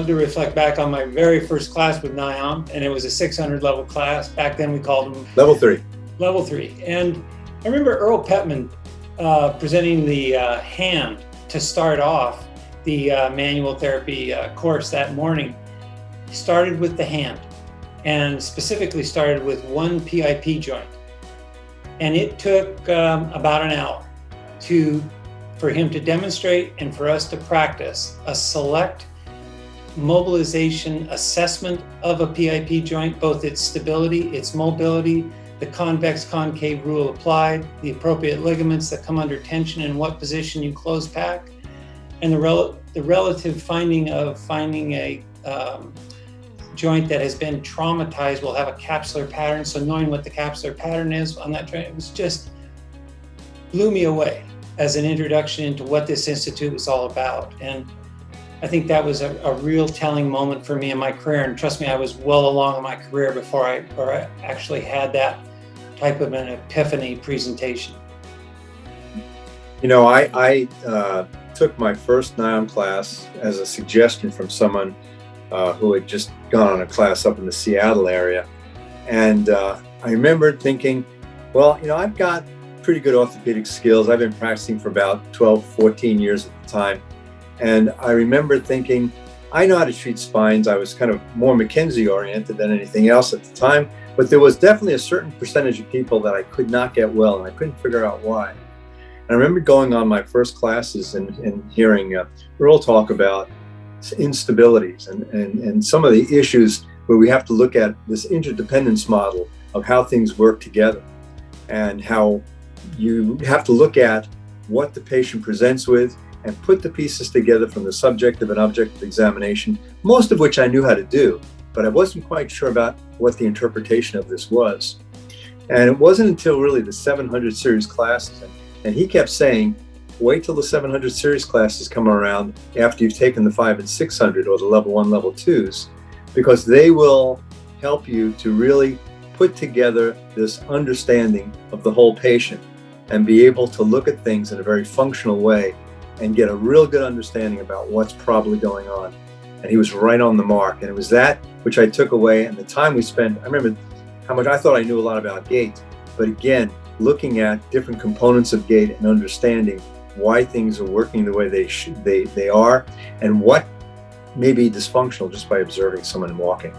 love to reflect back on my very first class with NAIOMT, and it was a 600 level class. Back then we called them Level 3. Level 3. And I remember Earl Petman presenting the hand to start off the manual therapy course that morning. He started with the hand, and specifically started with one PIP joint. And it took about an hour for him to demonstrate and for us to practice a select mobilization assessment of a PIP joint, both its stability, its mobility, the convex concave rule applied, the appropriate ligaments that come under tension, and what position you close pack, and the relative finding a joint that has been traumatized will have a capsular pattern. So knowing what the capsular pattern is on that joint, it was just blew me away as an introduction into what this institute was all about. And I think that was a real telling moment for me in my career. And trust me, I was well along in my career before I actually had that type of an epiphany presentation. You know, I took my first NAIOMT class as a suggestion from someone who had just gone on a class up in the Seattle area. And I remember thinking, well, you know, I've got pretty good orthopedic skills. I've been practicing for about 12, 14 years at the time. And I remember thinking, I know how to treat spines. I was kind of more McKenzie oriented than anything else at the time, but there was definitely a certain percentage of people that I could not get well, and I couldn't figure out why. And I remember going on my first classes and hearing Earl talk about instabilities and some of the issues where we have to look at this interdependence model of how things work together, and how you have to look at what the patient presents with and put the pieces together from the subjective and objective examination, most of which I knew how to do, but I wasn't quite sure about what the interpretation of this was. And it wasn't until really the 700 series classes, and he kept saying, wait till the 700 series classes come around after you've taken the 500 and 600 or the level 1, level 2s, because they will help you to really put together this understanding of the whole patient and be able to look at things in a very functional way and get a real good understanding about what's probably going on. And he was right on the mark. And it was that which I took away, and the time we spent. I remember how much I thought I knew a lot about gait, but again, looking at different components of gait and understanding why things are working the way they are, and what may be dysfunctional just by observing someone walking.